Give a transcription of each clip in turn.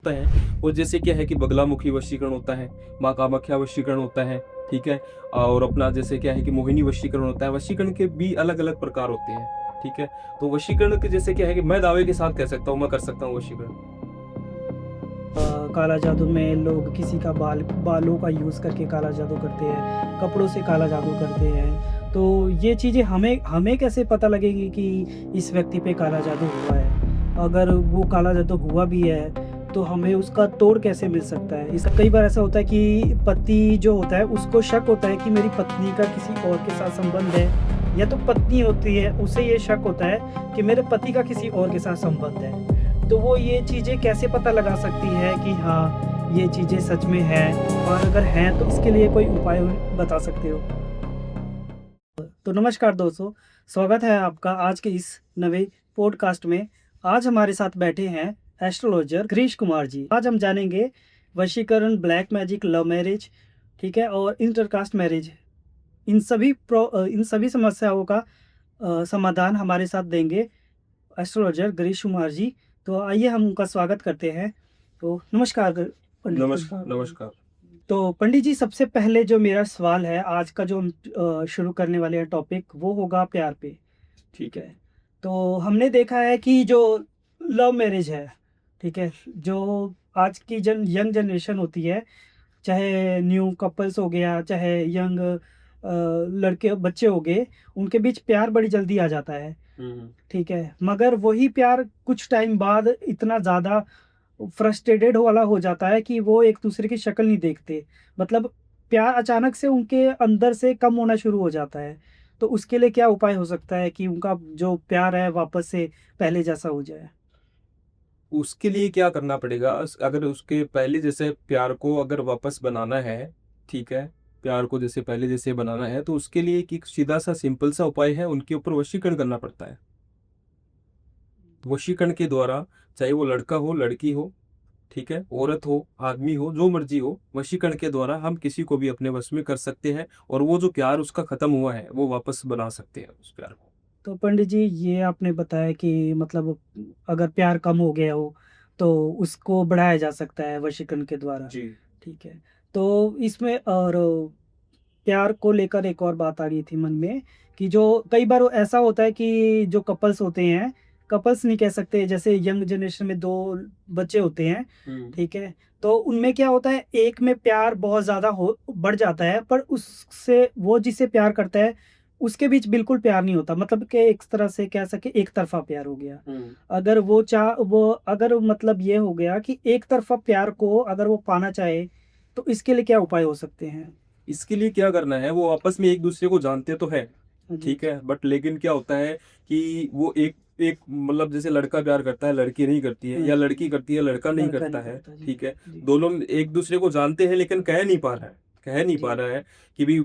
होता है। और जैसे क्या है कि बगलामुखी वशीकरण होता है, माँ कामाख्या वशीकरण होता है, ठीक है। और अपना जैसे क्या है कि मोहिनी वशीकरण होता है। वशीकरण के भी अलग अलग प्रकार होते हैं, ठीक है। तो वशीकरण के जैसे क्या है कि मैं दावे के साथ कह सकता हूँ मैं कर सकता हूँ वशीकरण। काला जादू में लोग किसी का बालों का यूज़ करके काला जादू करते हैं, कपड़ों से काला जादू करते हैं। तो ये चीज़ें हमें हमें कैसे पता लगेगी कि इस व्यक्ति पे काला जादू हुआ है? अगर वो काला जादू हुआ भी है, तो हमें उसका तोड़ कैसे मिल सकता है? इस कई बार ऐसा होता है कि पति जो होता है उसको शक होता है कि मेरी पत्नी का किसी और के साथ संबंध है, या तो पत्नी होती है उसे ये शक होता है कि मेरे पति का किसी और के साथ संबंध है। तो वो ये चीज़ें कैसे पता लगा सकती है कि हाँ, ये चीज़ें सच में हैं, और अगर हैं तो इसके लिए कोई उपाय बता सकते हो? तो नमस्कार दोस्तों, स्वागत है आपका आज के इस नए पॉडकास्ट में। आज हमारे साथ बैठे हैं एस्ट्रोलॉजर गिरीश कुमार जी। आज हम जानेंगे वशीकरण, ब्लैक मैजिक, लव मैरिज, ठीक है, और इंटरकास्ट मैरिज। इन सभी समस्याओं का समाधान हमारे साथ देंगे एस्ट्रोलॉजर गिरीश कुमार जी। तो आइए हम उनका स्वागत करते हैं। तो नमस्कार नमस्कार नमस्कार। तो पंडित जी, सबसे पहले जो मेरा सवाल है, आज का जो हम शुरू करने वाले हैं टॉपिक, वो होगा प्यार पे। ठीक है। तो हमने देखा है कि जो लव मैरिज है, ठीक है, जो आज की यंग जनरेशन होती है, चाहे न्यू कपल्स हो गया, चाहे यंग लड़के बच्चे हो गए, उनके बीच प्यार बड़ी जल्दी आ जाता है। हम्म। ठीक है, मगर वही प्यार कुछ टाइम बाद इतना ज़्यादा फ्रस्ट्रेटेड वाला हो जाता है कि वो एक दूसरे की शक्ल नहीं देखते। मतलब प्यार अचानक से उनके अंदर से कम होना शुरू हो जाता है। तो उसके लिए क्या उपाय हो सकता है कि उनका जो प्यार है वापस से पहले जैसा हो जाए? उसके लिए क्या करना पड़ेगा? अगर उसके पहले जैसे प्यार को अगर वापस बनाना है, ठीक है, प्यार को जैसे पहले जैसे बनाना है तो उसके लिए एक सीधा सा सिंपल सा उपाय है, उनके ऊपर वशीकरण करना पड़ता है। वशीकरण के द्वारा, चाहे वो लड़का हो लड़की हो, ठीक है, औरत हो आदमी हो, जो मर्जी हो, वशीकरण के द्वारा हम किसी को भी अपने वश में कर सकते हैं और वो जो प्यार उसका खत्म हुआ है वो वापस बना सकते हैं उस प्यार को। तो पंडित जी, ये आपने बताया कि मतलब अगर प्यार कम हो गया हो तो उसको बढ़ाया जा सकता है वशीकरण के द्वारा। जी। ठीक है। तो इसमें और प्यार को लेकर एक और बात आ रही थी मन में कि जो कई बार ऐसा होता है कि जो कपल्स होते हैं, कपल्स नहीं कह सकते, जैसे यंग जनरेशन में दो बच्चे होते हैं, हम्म। ठीक है। तो उनमें क्या होता है, एक में प्यार बहुत ज़्यादा हो बढ़ जाता है, पर उससे वो जिसे प्यार करता है उसके बीच बिल्कुल प्यार नहीं होता, मतलब कि एक तरह से कह सके एक तरफा प्यार हो गया। हम्म। अगर वो अगर मतलब ये हो गया कि एक तरफा प्यार को अगर वो पाना चाहे, तो इसके लिए क्या उपाय हो सकते हैं? इसके लिए क्या करना है, वो आपस में एक दूसरे को जानते तो है, हाँ जी। ठीक है, बट लेकिन क्या होता है कि वो एक एक मतलब जैसे लड़का प्यार करता है लड़की नहीं करती है, हाँ या जी। लड़की करती है लड़का नहीं लड़का करता नहीं है, करता जी। ठीक है। जी। दोनों एक दूसरे को जानते हैं लेकिन कह नहीं पा रहा है, कह नहीं जी। पा रहा है कि भी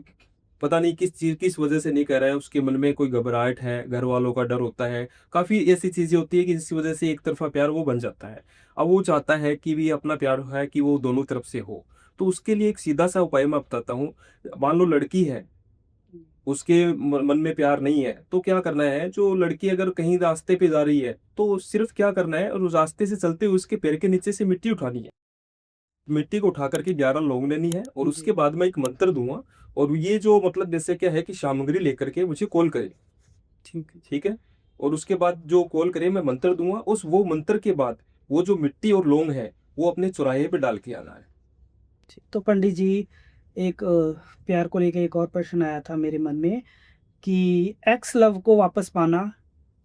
पता नहीं किस चीज किस वजह से नहीं कह रहा है। उसके मन में कोई घबराहट है, घर वालों का डर होता है, काफी ऐसी चीजें होती है कि जिस वजह से एक तरफा प्यार वो बन जाता है। अब वो चाहता है कि भी अपना प्यार है कि वो दोनों तरफ से हो। तो उसके लिए एक सीधा सा उपाय मैं बताता हूँ। मान लो लड़की है, उसके मन में प्यार नहीं है, तो क्या करना है, जो लड़की अगर कहीं रास्ते पे जा रही है तो सिर्फ क्या करना है, और उस रास्ते से चलते हुए उसके पैर के नीचे से मिट्टी उठानी है। मिट्टी को उठा करके 11 लौंग लेनी है और जी। उसके बाद मैं एक मंत्र दूंगा। और ये जो मतलब जैसे क्या है कि सामग्री लेकर के मुझे कॉल करे, ठीक है। ठीक है। और उसके बाद जो कॉल करे मैं मंत्र दूंगा, उस वो मंत्र के बाद वो जो मिट्टी और लौंग है वो अपने चौराहे पे डाल के आना है। ठीक। तो पंडित जी, एक प्यार को लेके एक और प्रश्न आया था मेरे मन में कि एक्स लव को वापस पाना,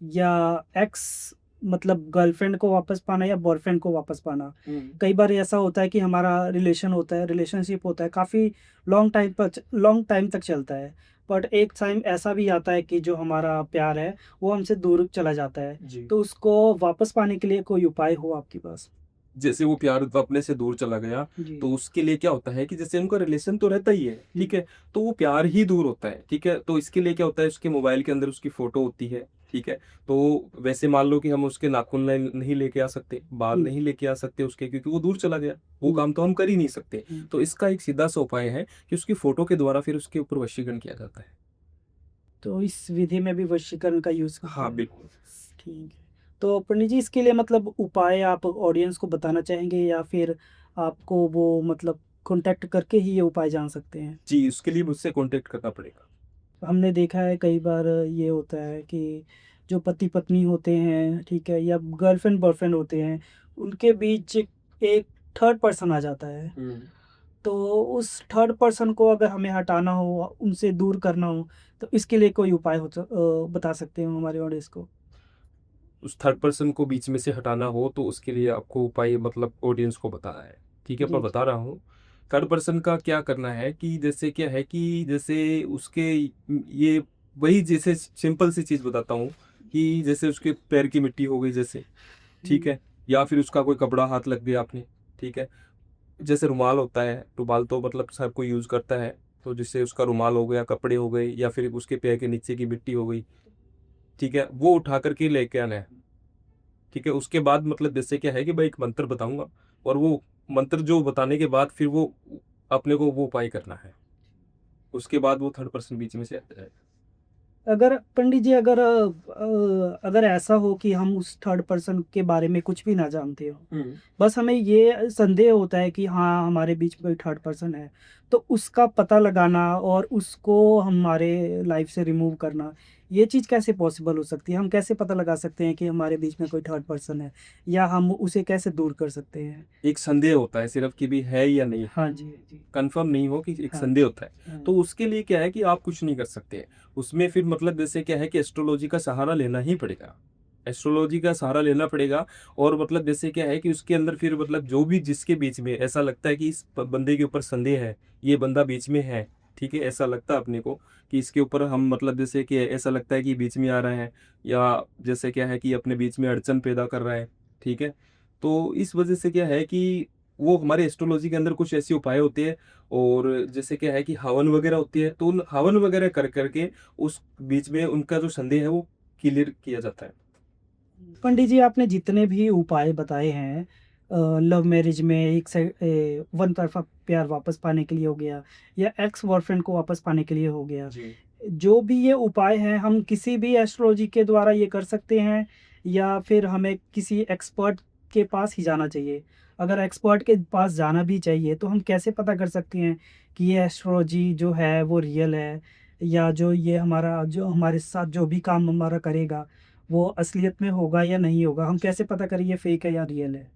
या एक्स मतलब गर्लफ्रेंड को वापस पाना, या बॉयफ्रेंड को वापस पाना। हम्म। कई बार ऐसा होता है कि हमारा रिलेशन होता है, रिलेशनशिप होता है, काफ़ी लॉन्ग टाइम तक चलता है, बट एक टाइम ऐसा भी आता है कि जो हमारा प्यार है वो हमसे दूर चला जाता है। जी। तो उसको वापस पाने के लिए कोई उपाय हो आपके पास? जैसे वो प्यार अपने से दूर चला गया, जी। तो उसके लिए क्या होता है कि जैसे उनका रिलेशन तो रहता ही है, ठीक है, तो वो प्यार ही दूर होता है, ठीक है। तो इसके लिए क्या होता है, उसके मोबाइल के अंदर उसकी फोटो होती है, ठीक है। तो वैसे मान लो कि हम उसके नाखून नहीं लेके आ सकते, बाल हम्म। नहीं लेके आ सकते उसके, क्योंकि वो दूर चला गया, वो हम्म। काम तो हम कर ही नहीं सकते। हम्म। तो इसका एक सीधा सा उपाय है कि उसकी फोटो के द्वारा फिर उसके ऊपर वशीकरण किया जाता है। तो इस विधि में भी वशीकरण का यूज़ करते हाँ हैं? बिल्कुल। ठीक है। तो पंडित जी इसके लिए मतलब उपाय आप ऑडियंस को बताना चाहेंगे या फिर आपको वो मतलब कॉन्टैक्ट करके ही ये उपाय जान सकते हैं? जी, उसके लिए मुझसे कॉन्टैक्ट करना पड़ेगा। हमने देखा है कई बार ये होता है कि जो पति पत्नी होते हैं, ठीक है, या गर्लफ्रेंड बॉयफ्रेंड होते हैं, उनके बीच एक थर्ड पर्सन आ जाता है। हुँ। तो उस थर्ड पर्सन को अगर हमें हटाना हो, उनसे दूर करना हो, तो इसके लिए कोई उपाय बता सकते हो हमारे ऑडियंस को? उस थर्ड पर्सन को बीच में से हटाना हो तो उसके लिए आपको उपाय मतलब ऑडियंस को बताना है। ठीक है, मैं जी, बता रहा हूँ। थर्ड पर्सन का क्या करना है कि जैसे क्या है कि जैसे उसके ये वही जैसे सिंपल सी चीज़ बताता हूँ कि जैसे उसके पैर की मिट्टी हो गई जैसे, ठीक जी, है? या फिर उसका कोई कपड़ा हाथ लग गया आपने, ठीक है? जैसे रुमाल होता है, रुमाल तो मतलब हर कोई यूज़ करता है, तो जिससे उसका रुमाल हो गया, कपड़े हो गए या फिर उसके पैर के नीचे की मिट्टी हो गई, ठीक है? वो उठा कर के लेके आना है। ठीक है, उसके बाद मतलब जैसे क्या है कि मैं एक मंत्र बताऊँगा और वो मंत्र जो बताने के बाद फिर वो अपने को वो उपाय करना है। उसके बाद वो थर्ड पर्सन बीच में से हट जाएगा। अगर पंडित जी अगर ऐसा हो कि हम उस थर्ड पर्सन के बारे में कुछ भी ना जानते हो, हुँ। बस हमें ये संदेह होता है कि हाँ, हमारे बीच में कोई थर्ड पर्सन है, तो उसका पता लगाना और उसको हमारे लाइफ से रिमूव करना, ये चीज़ कैसे पॉसिबल हो सकती है? हम कैसे पता लगा सकते हैं कि हमारे बीच में कोई थर्ड पर्सन है या हम उसे कैसे दूर कर सकते हैं? एक संदेह होता है सिर्फ़ कि भी है या नहीं है। हाँ जी, जी। कन्फर्म नहीं हो कि एक हाँ, संदेह होता है। हाँ। तो उसके लिए क्या है कि आप कुछ नहीं कर सकते। उसमें फिर मतलब जैसे क्या है कि एस्ट्रोलॉजी का सहारा लेना ही पड़ेगा। एस्ट्रोलॉजी का सहारा लेना पड़ेगा और मतलब जैसे क्या है कि उसके अंदर फिर मतलब जो भी जिसके बीच में ऐसा लगता है कि इस बंदे के ऊपर संदेह है, ये बंदा बीच में है, ठीक है? ऐसा लगता है अपने को कि इसके ऊपर हम मतलब जैसे कि ऐसा लगता है कि बीच में आ रहा है या जैसे क्या है कि अपने बीच में अड़चन पैदा कर रहा है, ठीक है? तो इस वजह से क्या है कि वो हमारे एस्ट्रोलॉजी के अंदर कुछ ऐसे उपाय होते हैं और जैसे क्या है कि हवन वगैरह होती है, तो उन हवन वगैरह कर करके उस बीच में उनका जो संदेह है वो क्लियर किया जाता है। पंडित जी आपने जितने भी उपाय बताए हैं लव मैरिज में वन तरफा प्यार वापस पाने के लिए हो गया या एक्स बॉयफ्रेंड को वापस पाने के लिए हो गया, जी। जो भी ये उपाय हैं हम किसी भी एस्ट्रोलॉजी के द्वारा ये कर सकते हैं या फिर हमें किसी एक्सपर्ट के पास ही जाना चाहिए? अगर एक्सपर्ट के पास जाना भी चाहिए तो हम कैसे पता कर सकते हैं कि ये एस्ट्रोलॉजी जो है वो रियल है या जो हमारे साथ जो भी काम हमारा करेगा वो असलियत में होगा या नहीं होगा? हम कैसे पता करें ये फेक है या रियल है?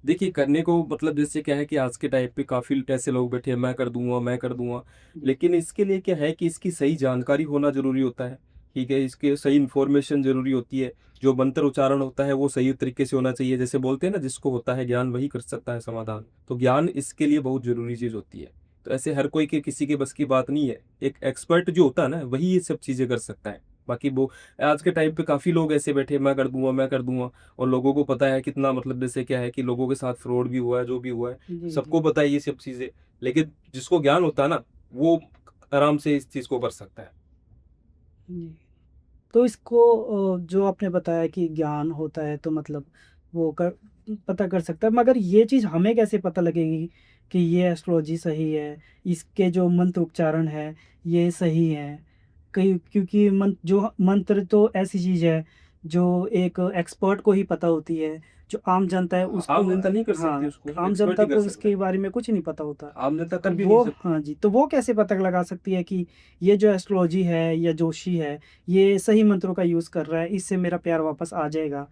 देखिए, करने को मतलब जैसे क्या है कि आज के टाइम पे काफ़ी ऐसे लोग बैठे हैं, मैं कर दूँगा, मैं कर दूँगा। जी, लेकिन इसके लिए क्या है कि इसकी सही जानकारी होना ज़रूरी होता है, ठीक है? इसकी सही इन्फॉर्मेशन ज़रूरी होती है। जो मंत्र उच्चारण होता है, वो सही तरीके से होना चाहिए। जैसे बोलते हैं ना, जिसको होता है ज्ञान, वही कर सकता है समाधान। तो ज्ञान इसके लिए बहुत ज़रूरी चीज़ होती है। तो ऐसे हर कोई के किसी के बस की बात नहीं है। एक एक्सपर्ट जो होता है ना, वही ये सब चीज़ें कर सकता है। बाकी वो आज के टाइम पे काफ़ी लोग ऐसे बैठे हैं, मैं कर दूँगा, मैं कर दूँगा। और लोगों को पता है कितना मतलब जैसे क्या है कि लोगों के साथ फ्रॉड भी हुआ है, जो भी हुआ है, जी, जी, सबको पता है ये सब चीज़ें। लेकिन जिसको ज्ञान होता है ना, वो आराम से इस चीज़ को कर सकता है। जी। तो इसको जो आपने बताया कि ज्ञान होता है तो मतलब वो कर पता कर सकता है, मगर ये चीज़ हमें कैसे पता लगेगी कि ये एस्ट्रोलॉजी सही है, इसके जो मंत्र उच्चारण है ये सही है? कई क्योंकि मंत्र तो ऐसी चीज़ है जो एक एक्सपर्ट को ही पता होती है, जो आम जनता है उसको आम जनता नहीं कर सकती हाँ, उसको, आम एक्सपर्ट जनता ही कर को सकता है। इसके बारे में कुछ नहीं पता होता। आम जनता तो कर भी नहीं वो सकती। हाँ जी, तो वो कैसे पता लगा सकती है कि ये जो एस्ट्रोलॉजी है या जोशी है ये सही मंत्रों का यूज़ कर रहा है, इससे मेरा प्यार वापस आ जाएगा।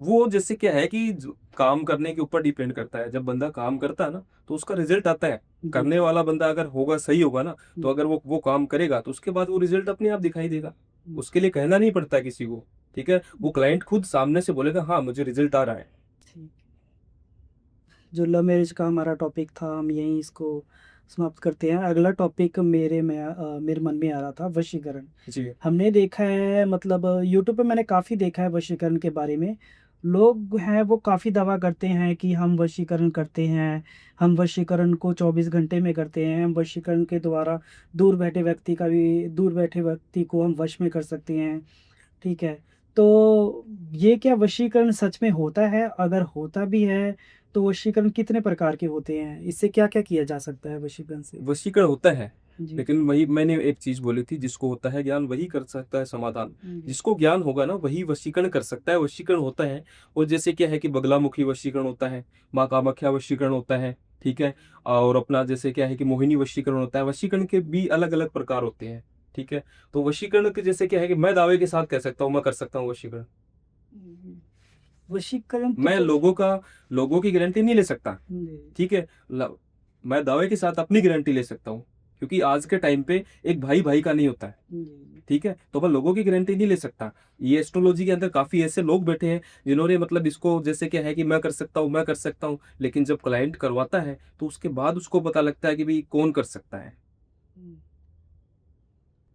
वो जैसे क्या है कि काम करने के ऊपर डिपेंड करता है। जब बंदा काम करता है ना, तो उसका रिज़ल्ट आता है। जी, करने जी। वाला बंदा अगर होगा, सही होगा ना, तो हुँ, अगर वो काम करेगा, तो उसके बाद वो रिज़ल्ट अपने आप दिखाई देगा। हुँ, उसके लिए कहना नहीं पड़ता किसी को, ठीक है? वो क्लाइंट खुद सामने से बोलेगा, "हाँ, मुझे रिज़ल्ट आ रहा है।" ठीक। जो लव मैरिज का हमारा टॉपिक था हम यहीं इसको समाप्त करते हैं। अगला टॉपिक मेरे मन में आ रहा था वशीकरण। जी। हमने देखा है मतलब यूट्यूब पे मैंने काफ़ी देखा है वशीकरण के बारे में। लोग हैं वो काफ़ी दावा करते हैं कि हम वशीकरण करते हैं, हम वशीकरण को 24 घंटे में करते हैं, हम वशीकरण के द्वारा दूर बैठे व्यक्ति को हम वश में कर सकते हैं, ठीक है। तो ये क्या वशीकरण सच में होता है? अगर होता भी है, तो वशीकरण कितने प्रकार के होते हैं? इससे क्या-क्या किया जा सकता है वशीकरण से? वशीकरण होता है। जी। लेकिन वही मैंने एक चीज बोली थी, जिसको होता है ज्ञान वही कर सकता है समाधान। जी। जिसको ज्ञान होगा ना वही वशीकरण कर सकता है, वशीकरण होता है। और जैसे क्या है कि बगलामुखी वशीकरण होता है, माँ कामाख्या वशीकरण होता है, ठीक है। और अपना जैसे क्या है कि मोहिनी वशीकरण होता है। वशीकरण के भी अलग अलग प्रकार होते हैं, ठीक है। तो वशीकरण के जैसे क्या है कि मैं दावे के साथ कह सकता हूँ मैं कर सकता हूँ वशीकरण। हम्म, वशीकरण मैं तो लोगों की गारंटी नहीं ले सकता, जी। ठीक है। मैं दावे के साथ अपनी गारंटी ले सकता हूँ, क्योंकि आज के टाइम पे एक भाई भाई का नहीं होता है, जी। ठीक है। तो मैं लोगों की गारंटी नहीं ले सकता। ये एस्ट्रोलॉजी के अंदर काफी ऐसे लोग बैठे हैं जिन्होंने मतलब इसको जैसे क्या है कि मैं कर सकता हूँ, मैं कर सकता हूँ, लेकिन जब क्लाइंट करवाता है तो उसके बाद उसको पता लगता है कि भाई कौन कर सकता है। हम्म।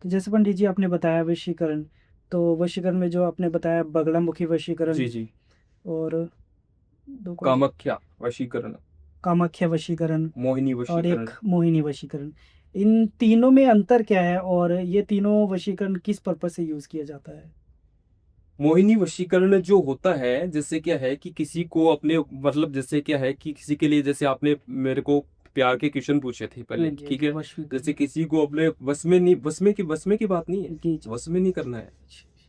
तो जैसे पंडित जी आपने बताया वशीकरण, तो वशीकरण में जो आपने बताया बगलामुखी वशीकरण जी जी। और दो कौन से, कामाख्या वशीकरण, कामाख्या वशीकरण मोहिनी और एक वशीकरण। मोहिनी वशीकरण, इन तीनों में अंतर क्या है और ये तीनों वशीकरण किस पर्पज से यूज किया जाता है? मोहिनी वशीकरण जो होता है, जैसे क्या है कि किसी को अपने मतलब जैसे क्या है कि किसी के लिए, जैसे आपने मेरे को प्यार के क्वेश्चन पूछे थे हाँ पहले, जी, हाँ ठीक जी, है। जैसे वशीकरण। किसी को अपने बस में नहीं, बस में की बात नहीं है, जी जी। बस में नहीं करना है,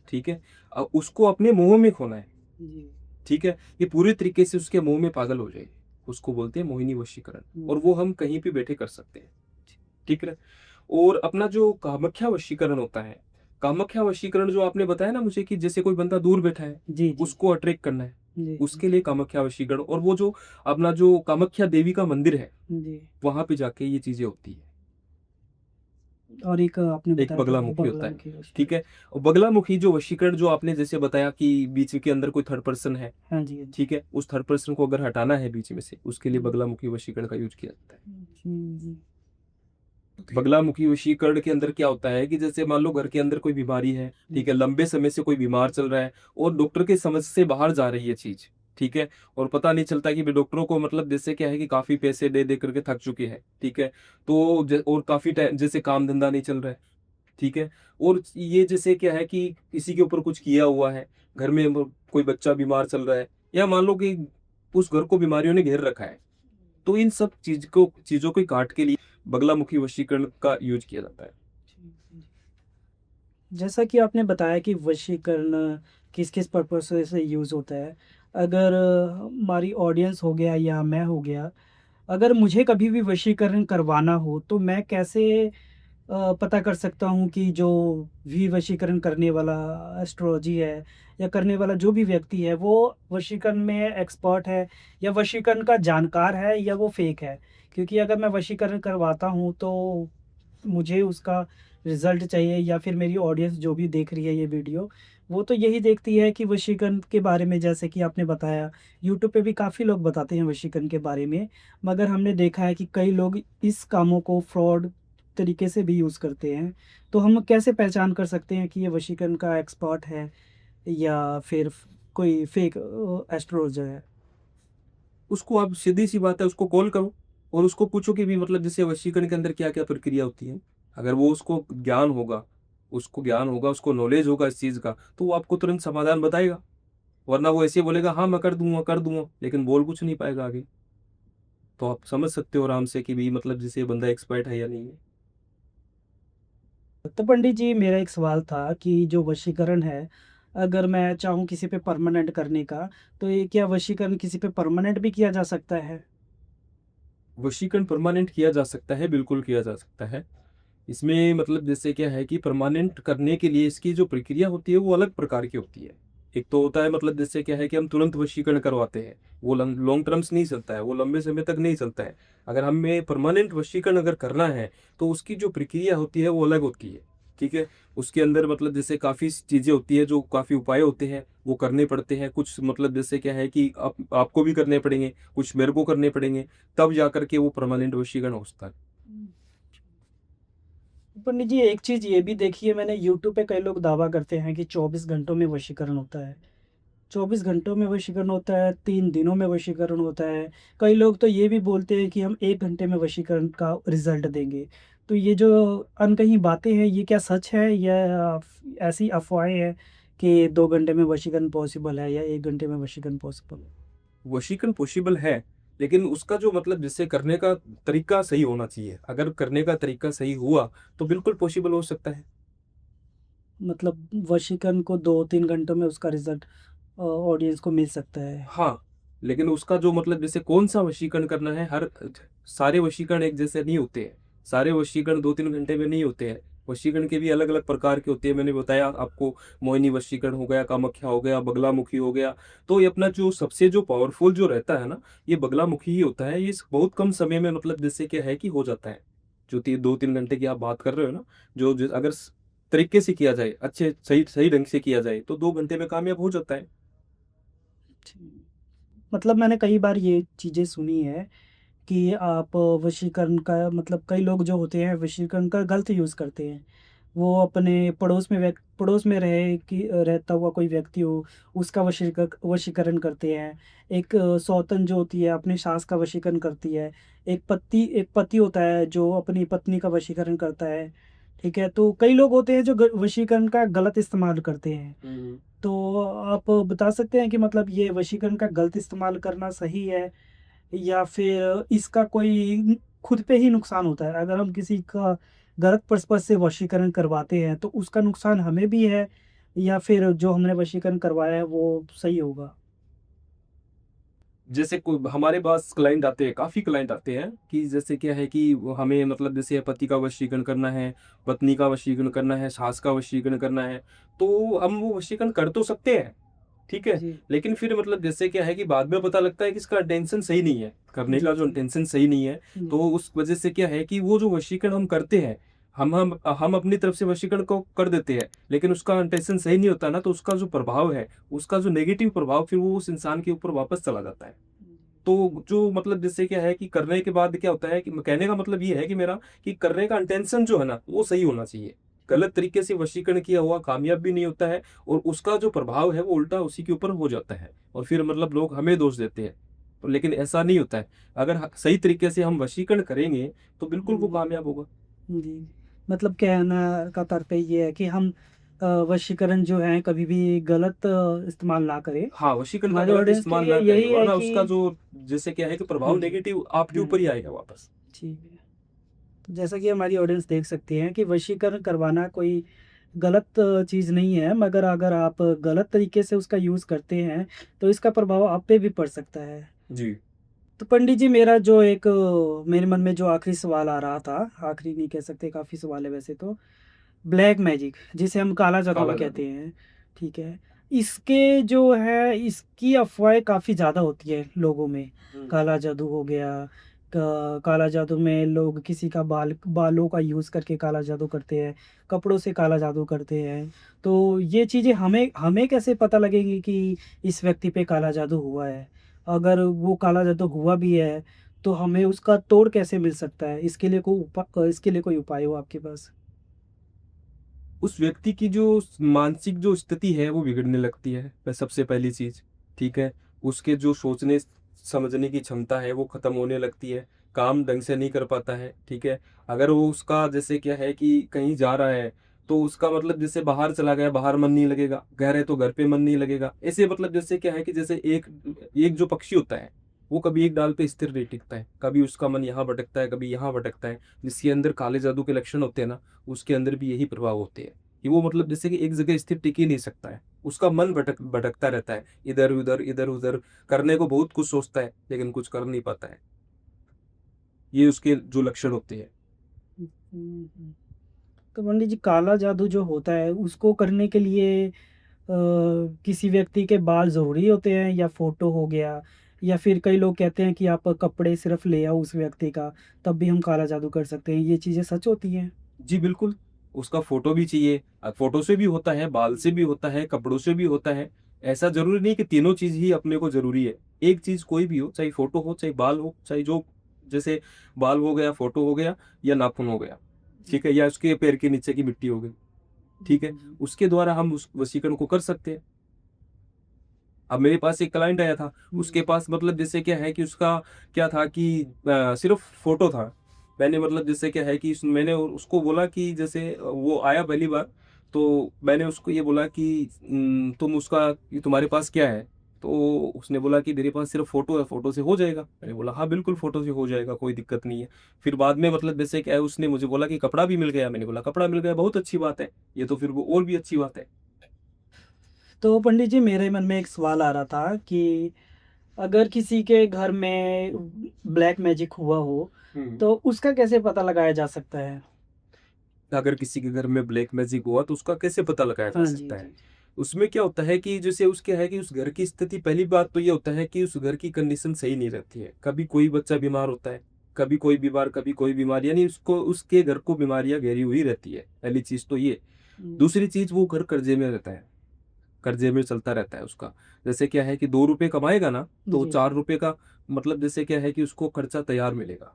ठीक है। अब उसको अपने मोह में खोना है, जी। ठीक है। ये पूरी तरीके से उसके मुंह में पागल हो जाए, उसको बोलते हैं मोहिनी वशीकरण। और वो हम कहीं भी बैठे कर सकते हैं, ठीक है। और अपना जो कामाख्या वशीकरण होता है, कामाख्या वशीकरण जो आपने बताया ना मुझे कि जैसे कोई बंदा दूर बैठा है, जी जी। उसको अट्रैक्ट करना है, जी उसके लिए कामाख्या वशीकरण। और वो जो अपना जो कामाख्या देवी का मंदिर है, जी। वहां पे जाके ये चीजें होती है। और एक आपने एक बताया था बगलामुखी होता है, बगलामुखी ठीक वशीकरण। है। और बगलामुखी जो वशीकरण जो आपने जैसे बताया कि बीच के अंदर कोई थर्ड पर्सन है, हाँ जी, हाँ जी। ठीक है, उस थर्ड पर्सन को अगर हटाना है बीच में से, उसके लिए हम्म, बगलामुखी वशीकरण का यूज किया जाता है। जी। बगलामुखी वशीकरण के अंदर क्या होता है कि जैसे मान लो घर के अंदर कोई बीमारी है, ठीक है, जी। लंबे समय से कोई बीमार चल रहा है और डॉक्टर के समझ से बाहर जा रही है चीज, ठीक है। और पता नहीं चलता कि डॉक्टरों को मतलब जैसे क्या है कि काफी पैसे दे दे करके थक चुके हैं, ठीक है। तो और काफी टाइम जैसे काम धंधा नहीं चल रहा है, ठीक है। और ये जैसे क्या है कि किसी के ऊपर कुछ किया हुआ है, घर में कोई बच्चा बीमार चल रहा है, या मान लो कि उस घर को बीमारियों ने घेर रखा है, तो इन सब चीजों को काट के लिए बगलामुखी वशीकरण का यूज किया जाता है। जैसा कि आपने बताया कि वशीकरण किस किस पर्पस से यूज़ होता है, अगर हमारी ऑडियंस हो गया या मैं हो गया, अगर मुझे कभी भी वशीकरण करवाना हो तो मैं कैसे पता कर सकता हूँ कि जो भी वशीकरण करने वाला एस्ट्रोलॉजी है या करने वाला जो भी व्यक्ति है वो वशीकरण में एक्सपर्ट है या वशीकरण का जानकार है या वो फेक है? क्योंकि अगर मैं वशीकरण करवाता हूँ तो मुझे उसका रिज़ल्ट चाहिए, या फिर मेरी ऑडियंस जो भी देख रही है ये वीडियो, वो तो यही देखती है कि वशीकरण के बारे में, जैसे कि आपने बताया, यूट्यूब पे भी काफ़ी लोग बताते हैं वशीकरण के बारे में, मगर हमने देखा है कि कई लोग इस कामों को फ्रॉड तरीके से भी यूज़ करते हैं। तो हम कैसे पहचान कर सकते हैं कि ये वशीकरण का एक्सपर्ट है या फिर कोई फेक एस्ट्रोलॉजर है? उसको आप सीधी सी बात है, उसको कॉल करो और उसको पूछो कि भी मतलब जैसे वशीकरण के अंदर क्या क्या प्रक्रिया होती है। अगर वो उसको ज्ञान होगा, उसको नॉलेज होगा इस चीज का, तो वो आपको तुरंत समाधान बताएगा। वरना वो ऐसे बोलेगा हाँ मैं कर दूंगा, लेकिन बोल कुछ नहीं पाएगा आगे। तो आप समझ सकते हो आराम से कि भी मतलब जैसे ये बंदा एक्सपर्ट है या नहीं है। तो पंडित जी मेरा एक सवाल था कि जो वशीकरण है, अगर मैं चाहूँ किसी पे परमानेंट करने का, तो ये क्या वशीकरण किसी पे परमानेंट भी किया जा सकता है? वशीकरण परमानेंट किया जा सकता है, बिल्कुल किया जा सकता है। इसमें मतलब जैसे क्या है कि परमानेंट करने के लिए इसकी जो प्रक्रिया होती है वो अलग प्रकार की होती है। एक तो होता है मतलब जैसे क्या है कि हम तुरंत वशीकरण करवाते हैं, वो लॉन्ग टर्म्स नहीं चलता है, वो लंबे समय तक नहीं चलता है। अगर हमें परमानेंट वशीकरण अगर करना है तो उसकी जो प्रक्रिया होती है वो अलग होती है, ठीक है। उसके अंदर मतलब जैसे काफी चीजें होती है, जो काफी उपाय होते हैं वो करने पड़ते हैं। कुछ मतलब जैसे क्या है कि आपको भी करने पड़ेंगे, कुछ मेरे को करने पड़ेंगे, तब जाकर के वो परमानेंट वशीकरण होता है। पंडित जी एक चीज़ ये भी देखी है मैंने, यूट्यूब पे कई लोग दावा करते हैं कि 24 घंटों में वशीकरण होता है। 24 घंटों में वशीकरण होता है, 3 दिनों में वशीकरण होता है। कई लोग तो ये भी बोलते हैं कि हम 1 घंटे में वशीकरण का रिज़ल्ट देंगे। तो ये जो अनकही बातें हैं, ये क्या सच है या ऐसी अफ़वाहें हैं कि 2 घंटे में वशीकरण पॉसिबल है या 1 घंटे में वशीकरण पॉसिबल है? वशीकरण पॉसिबल है, लेकिन उसका जो मतलब जिससे करने का तरीका सही होना चाहिए। अगर करने का तरीका सही हुआ तो बिल्कुल पॉसिबल हो सकता है। मतलब वशीकरण को 2-3 घंटों में उसका रिजल्ट ऑडियंस को मिल सकता है। हाँ, लेकिन उसका जो मतलब जैसे कौन-सा वशीकरण करना है, हर सारे वशीकरण एक जैसे नहीं होते हैं। सारे वशीकरण 2-3 घंटे में नहीं होते हैं। वशीकरण के भी अलग-अलग प्रकार के होते हैं। मैंने बताया आपको, मोहिनी वशीकरण हो गया, कामाख्या हो गया, बगलामुखी हो गया। तो ये अपना जो सबसे जो पावरफुल जो रहता है ना, ये बगलामुखी ही होता है। ये बहुत कम समय में मतलब जैसे क्या है कि हो जाता है। जो 2-3 घंटे की आप बात कर रहे हो ना, जो अगर तरीके से किया जाए, अच्छे सही सही ढंग से किया जाए, तो 2 घंटे में कामयाब हो जाता है। मतलब मैंने कई बार ये चीज़ें सुनी है कि आप वशीकरण का मतलब कई लोग जो होते हैं वशीकरण का गलत यूज़ करते हैं। वो अपने पड़ोस में रहता हुआ कोई व्यक्ति हो, उसका वशीकरण करते हैं। एक सौतन जो होती है अपनी सास का वशीकरण करती है। एक पति होता है जो अपनी पत्नी का वशीकरण करता है, ठीक है? तो कई लोग होते हैं जो वशीकरण का गलत इस्तेमाल करते हैं। हुँ। तो आप बता सकते हैं कि मतलब ये वशीकरण का गलत इस्तेमाल करना सही है या फिर इसका कोई खुद पे ही नुकसान होता है? अगर हम किसी का गलत पर्पज़ से वशीकरण करवाते हैं, तो उसका नुकसान हमें भी है या फिर जो हमने वशीकरण करवाया है, वो सही होगा? जैसे कोई हमारे पास क्लाइंट आते हैं, काफ़ी क्लाइंट आते हैं कि जैसे क्या है कि वो हमें मतलब जैसे पति का वशीकरण करना है, पत्नी का वशीकरण करना है, सास का वशीकरण करना है, तो हम वो वशीकरण कर तो सकते हैं, ठीक है? जी। लेकिन फिर मतलब जैसे क्या है कि बाद में पता लगता है कि इसका इंटेंशन सही नहीं है, करने जी, का जो जी। इंटेंशन सही नहीं है, जी। तो उस वजह से क्या है कि वो जो वशीकरण हम करते हैं, हम अपनी तरफ से वशीकरण को कर देते हैं, लेकिन उसका इंटेंशन सही नहीं होता ना, तो उसका जो प्रभाव है, उसका जो नेगेटिव प्रभाव फिर वो उस इंसान के ऊपर वापस चला जाता है। तो जो मतलब जिससे क्या है कि करने के बाद क्या होता है कि कहने का मतलब ये है कि मेरा कि करने का इंटेंशन जो है ना, वो सही होना चाहिए। गलत तरीके से वशीकरण किया हुआ कामयाब भी नहीं होता है और उसका जो प्रभाव है वो उल्टा उसी के ऊपर हो जाता है और फिर मतलब लोग हमें दोष देते हैं। तो लेकिन ऐसा नहीं होता है। अगर सही तरीके से हम वशीकरण करेंगे तो बिल्कुल वो जी, कामयाब होगा। जी। मतलब कहना का तात्पर्य ये है कि हम वशीकरण जो है कभी भी गलत इस्तेमाल ना करें। हाँ, वशीकरण का हमारे गलत ऑडियंस के इस्तेमाल लिए ना करें यही है वरना कि उसका जो जैसे क्या है कि हाँ प्रभाव जी। नेगेटिव आपके ऊपर ही हुँ, आएगा वापस। ठीक है। तो जैसा कि हमारी ऑडियंस देख सकती है कि वशीकरण करवाना कोई गलत चीज़ नहीं है, मगर अगर आप गलत तरीके से उसका यूज़ करते हैं, तो इसका प्रभाव आप पे भी पड़ सकता है। जी, तो पंडित जी मेरा जो एक मेरे मन में जो आखिरी सवाल आ रहा था, आखिरी नहीं कह सकते काफ़ी सवाल है वैसे तो, ब्लैक मैजिक जिसे हम काला जादू भी काला जादू। कहते हैं, ठीक है? इसके जो है इसकी अफ़वाहें काफ़ी ज़्यादा होती है लोगों में। हुँ। काला जादू हो गया, काला जादू में लोग किसी का बालों का यूज़ करके काला जादू करते हैं, कपड़ों से काला जादू करते हैं। तो ये चीज़ें हमें हमें कैसे पता लगेगी कि इस व्यक्ति पे काला जादू हुआ है? अगर वो काला जादू हुआ भी है, तो हमें उसका तोड़ कैसे मिल सकता है? इसके लिए कोई उपाय हो आपके पास? उस व्यक्ति की जो मानसिक जो स्थिति है वो बिगड़ने लगती है सबसे पहली चीज, ठीक है। उसके जो सोचने समझने की क्षमता है वो खत्म होने लगती है, काम ढंग से नहीं कर पाता है, ठीक है। अगर वो उसका जैसे क्या है कि कहीं जा रहा है तो उसका मतलब जैसे बाहर चला गया, बाहर मन नहीं लगेगा, घर है तो घर पे मन नहीं लगेगा, ऐसे मतलब जैसे क्या है कि जैसे एक एक जो पक्षी होता है वो कभी एक डाल पे स्थिर नहीं टिकता है, कभी उसका मन यहाँ भटकता है, कभी यहाँ भटकता है। जिसके अंदर काले जादू के लक्षण होते हैं ना, उसके अंदर भी यही प्रभाव होते हैं कि वो मतलब जैसे कि एक जगह स्थिर टिक ही नहीं सकता है। उसका मन भटकता रहता है, इधर उधर करने को बहुत कुछ सोचता है लेकिन कुछ कर नहीं पाता है। ये उसके जो लक्षण होते हैं। हुँ, हुँ। तो पंडित जी काला जादू जो होता है उसको करने के लिए किसी व्यक्ति के बाल ज़रूरी होते हैं या फ़ोटो हो गया या फिर कई लोग कहते हैं कि आप कपड़े सिर्फ़ ले आओ उस व्यक्ति का तब भी हम काला जादू कर सकते हैं, ये चीज़ें सच होती हैं? जी बिल्कुल, उसका फ़ोटो भी चाहिए। फ़ोटो से भी होता है, बाल से भी होता है, कपड़ों से भी होता है। ऐसा ज़रूरी नहीं कि तीनों चीज़ ही अपने को ज़रूरी है। एक चीज़ कोई भी हो, चाहे फ़ोटो हो, चाहे बाल हो, चाहे जो जैसे बाल हो गया, फ़ोटो हो गया या नाखून हो गया, जी। ठीक है? या उसके पैर के नीचे की मिट्टी हो गई, जी, ठीक है? जी। उसके द्वारा हम उस वशीकरण को कर सकते हैं। अब मेरे पास एक क्लाइंट आया था, जी, उसके पास मतलब जैसे क्या है कि उसका क्या था कि सिर्फ़ फ़ोटो था। मैंने मतलब जैसे क्या है कि मैंने उसको बोला कि जैसे वो आया पहली बार, तो मैंने उसको ये बोला कि तुम उसका कि तुम्हारे पास क्या है? तो उसने बोला कि मेरे पास सिर्फ फोटो है, फोटो से हो जाएगा। मैंने बोला हाँ बिल्कुल फोटो से हो जाएगा, कोई दिक्कत नहीं है। फिर बाद में मतलब जैसे क्या है, उसने मुझे बोला कि कपड़ा भी मिल गया। मैंने बोला कपड़ा मिल गया, बहुत अच्छी बात है, ये तो फिर वो और भी अच्छी बात है। तो पंडित जी, मेरे मन में एक सवाल आ रहा था कि अगर किसी के घर में ब्लैक मैजिक हुआ हो, हम्म। तो उसका कैसे पता लगाया जा सकता है? अगर किसी के घर में ब्लैक मैजिक हुआ तो उसका कैसे पता लगाया जा हाँ जी, सकता है? जी। उसमें क्या होता है कि जैसे उसके है कि उस घर की स्थिति, पहली बात तो ये होता है कि उस घर की कंडीशन सही नहीं रहती है। कभी कोई बच्चा बीमार होता है, कभी कोई बीमार, कभी कोई बीमार, यानी उसको उसके घर को बीमारियां घेरी हुई रहती है, पहली चीज तो ये। हुँ, दूसरी चीज, वो घर कर्जे में रहता है, कर्जे में चलता रहता है उसका। जैसे क्या है कि 2 रुपए कमाएगा ना, तो जी, 4 रुपए का मतलब जैसे क्या है कि उसको खर्चा तैयार मिलेगा।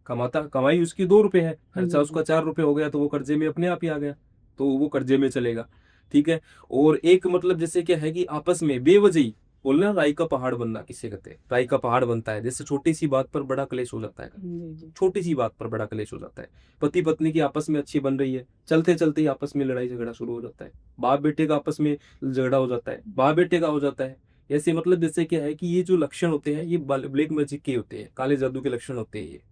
कमाता कमाई उसकी 2 रुपए है, खर्चा जी, उसका जी। 4 रुपए हो गया, तो वो कर्जे में अपने आप ही आ गया, तो वो कर्जे में चलेगा। ठीक है। और एक मतलब जैसे क्या है कि आपस में बेवजही बोलना, राई का पहाड़ बनना किसे कहते हैं, राई का पहाड़ बनता है। जैसे छोटी सी बात पर बड़ा क्लेश हो जाता है, जी, जी। छोटी सी बात पर बड़ा क्लेश हो जाता है। पति पत्नी की आपस में अच्छी बन रही है, चलते चलते ही आपस में लड़ाई झगड़ा शुरू हो जाता है। बाप बेटे का आपस में झगड़ा हो जाता है, बाप बेटे का हो जाता है। ऐसे मतलब जैसे क्या है कि ये जो लक्षण होते हैं, ये ब्लैक मैजिक के होते हैं, काले जादू के लक्षण होते हैं ये।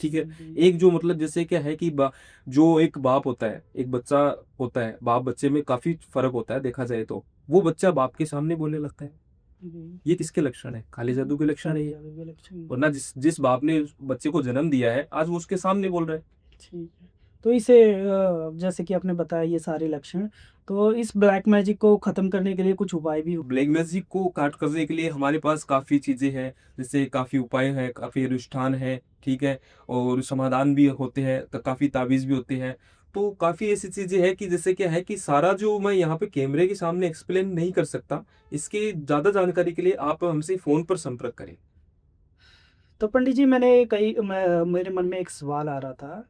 ठीक है। जी। एक जो मतलब जैसे क्या है कि जो एक बाप होता है, एक बच्चा होता है, बाप बच्चे में काफी फर्क होता है देखा जाए तो। वो बच्चा बाप के सामने बोलने लगता है, जी। ये किसके लक्षण है? काले जादू के लक्षण है काले ये। जादू के लक्षण। वरना जिस जिस बाप ने उस बच्चे को जन्म दिया है, आज वो उसके सामने बोल रहा है। ठीक है। तो इसे जैसे कि आपने बताया ये सारे लक्षण, तो इस ब्लैक मैजिक को ख़त्म करने के लिए कुछ उपाय भी हो? ब्लैक मैजिक को काट करने के लिए हमारे पास काफी चीजें हैं, जैसे काफी उपाय हैं, काफी अनुष्ठान है। ठीक है। और समाधान भी होते हैं, तो काफी ताबीज भी होते हैं। तो काफी ऐसी चीजें हैं कि जैसे क्या है कि सारा जो मैं यहाँ पे कैमरे के सामने एक्सप्लेन नहीं कर सकता। इसकी ज्यादा जानकारी के लिए आप हमसे फोन पर संपर्क करें। तो पंडित जी, मेरे मन में एक सवाल आ रहा था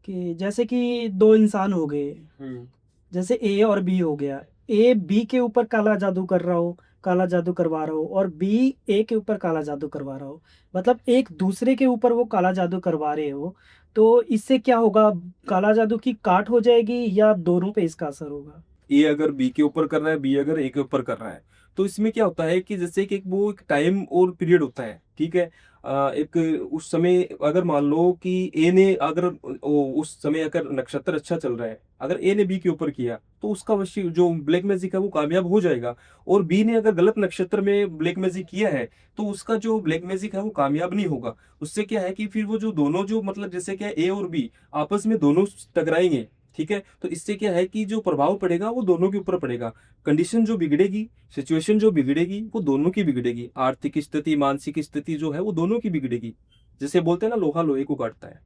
कि जैसे कि 2 इंसान हो गए, हम्म। जैसे ए और बी हो गया। ए बी के ऊपर काला जादू कर रहा हो, काला जादू करवा रहा हो, और बी ए के ऊपर काला जादू करवा रहा हो। मतलब एक दूसरे के ऊपर वो काला जादू करवा रहे हो, तो इससे क्या होगा? काला जादू की काट हो जाएगी या दोनों पे इसका असर होगा? ए अगर बी के ऊपर कर रहा है, बी अगर ए के ऊपर कर रहा है, तो इसमें क्या होता है कि जैसे कि वो एक टाइम और पीरियड होता है। ठीक है। एक उस समय अगर मान लो कि ए ने अगर उस समय अगर नक्षत्र अच्छा चल रहा है, अगर ए ने बी के ऊपर किया, तो उसका वशी जो ब्लैक मैजिक है वो कामयाब हो जाएगा। और बी ने अगर गलत नक्षत्र में ब्लैक मैजिक किया है, तो उसका जो ब्लैक मैजिक है वो कामयाब नहीं होगा। उससे क्या है कि फिर वो जो दोनों जो मतलब जैसे क्या ए और बी आपस में दोनों टकराएंगे। ठीक है। तो इससे क्या है कि जो प्रभाव पड़ेगा वो दोनों के ऊपर पड़ेगा। कंडीशन जो बिगड़ेगी, सिचुएशन जो बिगड़ेगी, वो दोनों की बिगड़ेगी। आर्थिक स्थिति, मानसिक स्थिति जो है वो दोनों की बिगड़ेगी। जैसे बोलते हैं ना, लोहा लोहे को काटता है,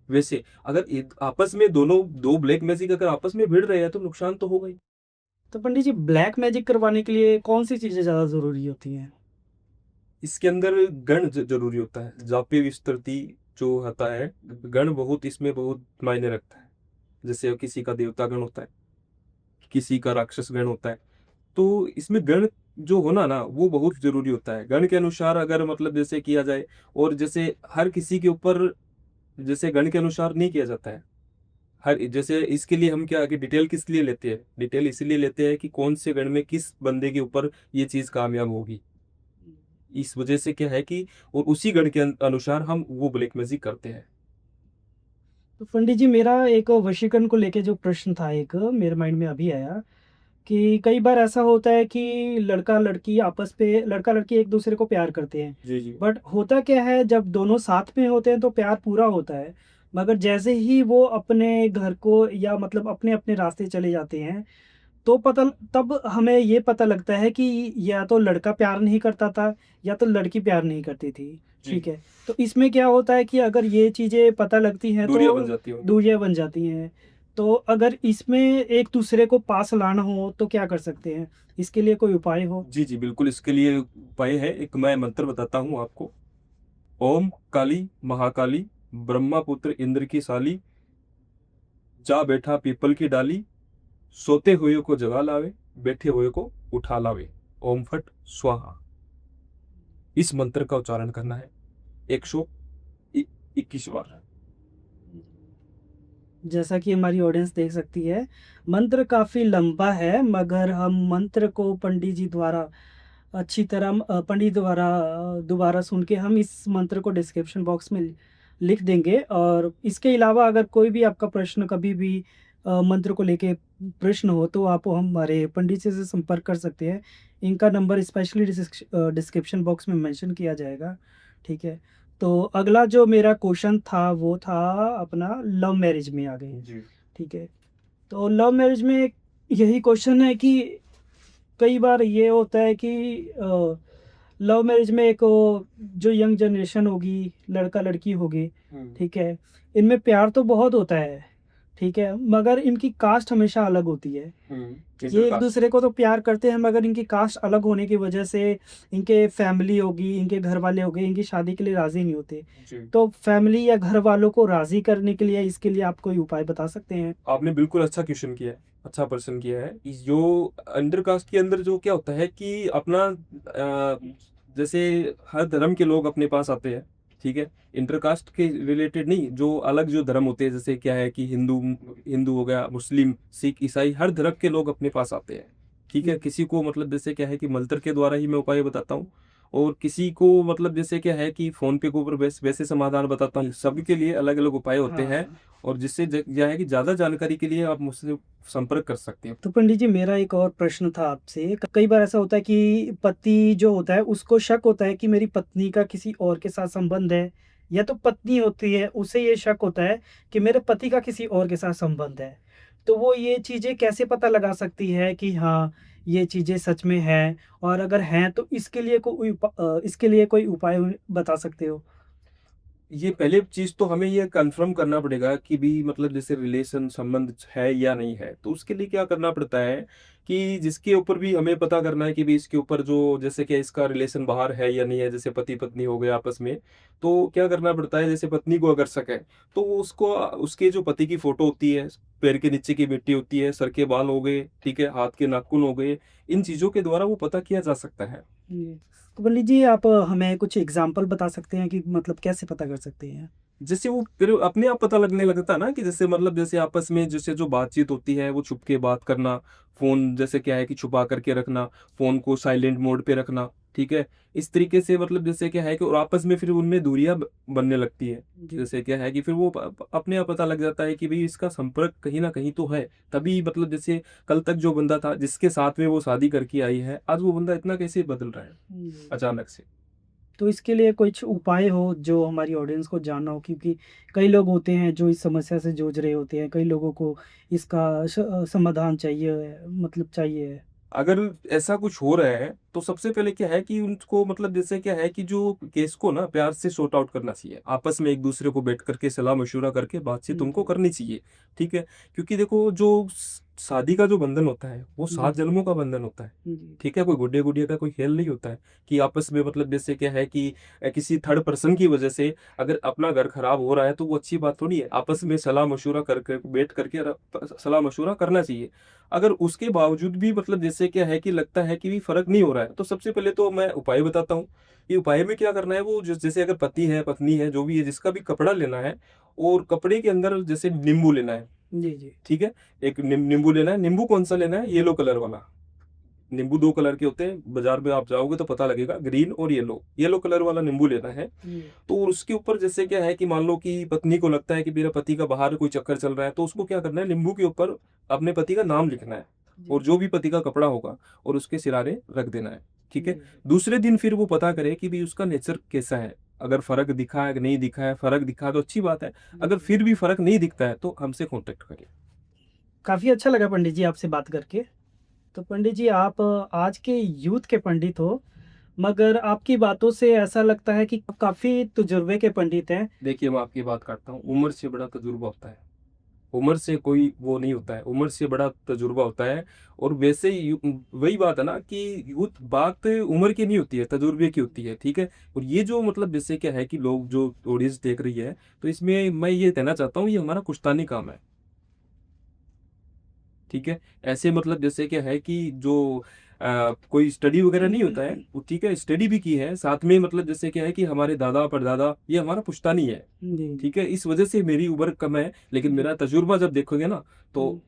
वैसे अगर आपस में दोनों दो ब्लैक मैजिक अगर आपस में भिड़ रहे हैं, तो नुकसान तो होगा ही। तो पंडित जी, ब्लैक मैजिक करवाने के लिए कौन-सी चीज़ें ज़्यादा ज़रूरी होती हैं? इसके अंदर गण जरूरी होता है, जापे विस्तृति जो होता है, गण बहुत इसमें बहुत मायने रखता है। जैसे किसी का देवता गण होता है, किसी का राक्षस गण होता है। तो इसमें गण जो होना ना वो बहुत जरूरी होता है। गण के अनुसार अगर मतलब जैसे किया जाए, और जैसे हर किसी के ऊपर जैसे गण के अनुसार नहीं किया जाता है। हर जैसे इसके लिए हम क्या आगे डिटेल किस लिए लेते हैं, डिटेल इसलिए लेते हैं कि कौन से गण में किस बंदे के ऊपर ये चीज कामयाब होगी। इस वजह से क्या है कि और उसी गण के अनुसार हम वो ब्लैक मैजिक करते हैं। तो पंडित जी, मेरा एक वशीकरण को लेके जो प्रश्न था, एक मेरे माइंड में अभी आया कि कई बार ऐसा होता है कि लड़का-लड़की एक दूसरे को प्यार करते हैं। जी जी। बट होता क्या है, जब दोनों साथ में होते हैं तो प्यार पूरा होता है। मगर जैसे ही वो अपने घर को या मतलब अपने-अपने रास्ते चले जाते हैं, तो तब हमें ये पता लगता है कि या तो लड़का प्यार नहीं करता था या तो लड़की प्यार नहीं करती थी। जी। ठीक है। तो इसमें क्या होता है कि अगर ये चीज़ें पता लगती हैं तो दूरियां बन जाती होंगी। दूरियां बन जाती हैं। तो अगर इसमें एक दूसरे को पास लाना हो तो क्या कर सकते हैं? इसके लिए कोई उपाय हो? जी जी बिल्कुल, इसके लिए उपाय है। एक मैं मंत्र बताता हूँ आपको। ओम काली महाकाली, ब्रह्मा पुत्र इंद्र की साली, जा बैठा पीपल की डाली, सोते हुए को जगा लावे, बैठे हुए को उठा लावे। ओम फट स्वाहा। इस मंत्र का उच्चारण करना है 121 बार। जैसा कि हमारी ऑडियंस देख सकती है, मंत्र काफ़ी लंबा है, मगर हम मंत्र को पंडित जी द्वारा अच्छी तरह पंडित द्वारा दोबारा सुन के हम इस मंत्र को डिस्क्रिप्शन बॉक्स में लिख देंगे। और इसके अलावा अगर कोई भी आपका प्रश्न कभी भी मंत्र को लेके प्रश्न हो तो आप हमारे पंडित जी से संपर्क कर सकते हैं। इनका नंबर स्पेशली डिस्क्रिप्शन बॉक्स में मेंशन किया जाएगा। ठीक है। तो अगला जो मेरा क्वेश्चन था वो था अपना लव मैरिज में आ गए। जी। ठीक है। तो लव मैरिज में यही क्वेश्चन है कि कई बार ये होता है कि लव मैरिज में एक जो यंग जनरेशन होगी, लड़का लड़की होगी, ठीक है, इनमें प्यार तो बहुत होता है, ठीक है, मगर इनकी कास्ट हमेशा अलग होती है। ये एक दूसरे को तो प्यार करते हैं मगर इनकी कास्ट अलग होने की वजह से इनके फैमिली होगी, इनके घर वाले हो गए, इनकी शादी के लिए राजी नहीं होते। तो फैमिली या घर वालों को राजी करने के लिए इसके लिए आप कोई उपाय बता सकते हैं? आपने बिल्कुल अच्छा क्वेश्चन किया है, अच्छा प्रश्न किया है। जो अंडर कास्ट के अंदर जो क्या होता है कि अपना जैसे हर धर्म के लोग अपने पास आते हैं, ठीक है, इंटरकास्ट के रिलेटेड नहीं, जो अलग जो धर्म होते हैं, जैसे क्या है कि हिंदू हिंदू हो गया, मुस्लिम, सिख, ईसाई, हर धर्म के लोग अपने पास आते हैं। ठीक है, किसी को मतलब जैसे क्या है कि मंत्र के द्वारा ही मैं उपाय बताता हूँ, और किसी को मतलब जैसे क्या है कि फोन पे के ऊपर वैसे समाधान बताता हूँ। सबके लिए अलग अलग उपाय होते हैं, हाँ। और जिससे क्या है कि ज्यादा जानकारी के लिए आप मुझसे संपर्क कर सकते हैं। तो पंडित जी मेरा एक और प्रश्न था आपसे। कई बार ऐसा होता है कि पति जो होता है उसको शक होता है कि मेरी पत्नी का किसी और के साथ संबंध है, या तो पत्नी होती है उसे ये शक होता है कि मेरे पति का किसी और के साथ संबंध है। तो वो ये चीज़ें कैसे पता लगा सकती है कि हाँ ये चीज़ें सच में हैं, और अगर हैं तो इसके लिए कोई उपाय बता सकते हो? ये पहले चीज तो हमें ये कंफर्म करना पड़ेगा कि भी मतलब जैसे रिलेशन संबंध है या नहीं है। तो उसके लिए क्या करना पड़ता है कि जिसके ऊपर भी हमें पता करना है कि भी इसके ऊपर जो जैसे कि इसका रिलेशन बाहर है या नहीं है, जैसे पति पत्नी हो गए आपस में, तो क्या करना पड़ता है, जैसे पत्नी को अगर शक है तो वो उसको उसके जो पति की फोटो होती है, पैर के नीचे की मिट्टी होती है, सर के बाल हो गए, ठीक है, हाथ के नाखून हो गए, इन चीजों के द्वारा वो पता किया जा सकता है। जी। तो पंडित जी आप हमें कुछ एग्जाम्पल बता सकते हैं कि मतलब कैसे पता कर सकते हैं? जैसे वो फिर अपने आप पता लगने लगता है ना, कि जैसे मतलब जैसे आपस में जैसे जो बातचीत होती है वो छुप के बात करना, फोन जैसे क्या है कि छुपा करके रखना, फोन को साइलेंट मोड पे रखना, ठीक है, इस तरीके से मतलब जैसे क्या है कि और आपस में फिर उनमें दूरियां बनने लगती है। जी। जैसे क्या है कि फिर वो अपने आप पता लग जाता है कि भाई इसका संपर्क कहीं ना कहीं तो है। तभी मतलब जैसे कल तक जो बंदा था जिसके साथ में वो शादी करके आई है, आज वो बंदा इतना कैसे बदल रहा है जी। अचानक से। तो इसके लिए कुछ उपाय हो जो हमारी ऑडियंस को जानना हो, क्योंकि कई लोग होते हैं जो इस समस्या से जूझ रहे होते हैं, कई लोगों को इसका समाधान चाहिए, मतलब चाहिए। अगर ऐसा कुछ हो रहा है तो सबसे पहले क्या है कि उनको मतलब जैसे क्या है कि जो केस को ना प्यार से सॉर्ट आउट करना चाहिए, आपस में एक दूसरे को बैठ करके सलाह मशवरा करके बातचीत उनको जी। करनी चाहिए। ठीक है, क्योंकि देखो जो शादी का जो बंधन होता है वो जी। 7 जन्मों का बंधन होता है। जी। ठीक है, कोई गुड्डे गुड़िया का कोई खेल नहीं होता है कि आपस में मतलब जैसे क्या है कि किसी थर्ड पर्सन की वजह से अगर अपना घर खराब हो रहा है तो वो अच्छी बात तो नहीं है। आपस में सलाह मशवरा करके बैठ करके सलाह मशवरा करना चाहिए। अगर उसके बावजूद भी मतलब जैसे क्या है कि लगता है कि भी फर्क नहीं हो रहा है, तो सबसे पहले तो मैं उपाय बताता हूँ। ये उपाय में क्या करना है, वो जैसे अगर पति है पत्नी है जो भी है, जिसका भी कपड़ा लेना है, और कपड़े के अंदर जैसे नींबू लेना है। जी। जी। ठीक है, एक नींबू लेना है। नींबू कौन सा लेना है? येलो कलर वाला। नींबू 2 कलर के होते हैं, बाजार में आप जाओगे तो पता लगेगा, ग्रीन और येलो। येलो कलर वाला नींबू लेना है। जी। तो उसके ऊपर जैसे क्या है कि मान लो कि पत्नी को लगता है कि मेरा पति का बाहर कोई चक्कर चल रहा है, तो उसको क्या करना है, नींबू के ऊपर अपने पति का नाम लिखना है, जी। और जो भी पति का कपड़ा होगा और उसके सिरारे रख देना है। ठीक है, जी। दूसरे दिन फिर वो पता करे कि भी उसका नेचर कैसा है। अगर फर्क दिखा है कि नहीं दिखा है, फर्क दिखा तो अच्छी बात है। अगर जी। फिर भी फर्क नहीं दिखता है तो हमसे कांटेक्ट करें। काफ़ी अच्छा लगा पंडित जी आपसे बात करके। तो पंडित जी आप आज के यूथ के पंडित हो, मगर आपकी बातों से ऐसा लगता है कि आप काफ़ी तजुर्बे के पंडित हैं। देखिए, मैं आपकी बात करता हूँ, उम्र से बड़ा तजुर्बा होता है। उम्र से कोई वो नहीं होता है, उम्र से बड़ा तजुर्बा होता है। और वैसे ही वही बात है ना कि यूथ बात उम्र की नहीं होती है, तजुर्बे की होती है। ठीक है, और ये जो मतलब जैसे क्या है कि लोग जो ऑडियंस देख रही है, तो इसमें मैं ये कहना चाहता हूँ, ये हमारा कुश्तानी काम है। ठीक है, ऐसे मतलब जैसे क्या है कि जो कोई स्टडी वगैरह नहीं होता है वो, ठीक है, स्टडी भी की है साथ में, मतलब जैसे क्या है कि हमारे दादा परदादा, ये हमारा पुश्तैनी है। जी। ठीक है, इस वजह से मेरी उम्र कम है, लेकिन जी। मेरा तजुर्बा जब देखोगे ना, तो जी।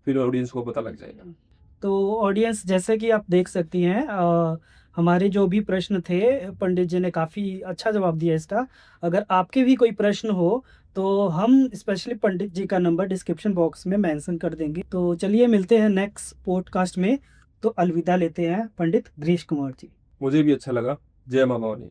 फिर ऑडियंस को पता लग जाएगा। तो ऑडियंस जैसे कि आप देख सकती हैं, हमारे जो भी प्रश्न थे पंडित जी ने काफ़ी अच्छा जवाब दिया इसका। अगर आपके भी कोई प्रश्न हो तो हम स्पेशली पंडित जी का नंबर डिस्क्रिप्शन बॉक्स में मेंशन कर देंगे। तो चलिए मिलते हैं नेक्स्ट पॉडकास्ट में। तो अलविदा लेते हैं पंडित ग्रीश कुमार जी। मुझे भी अच्छा लगा। जय माँ भवानी।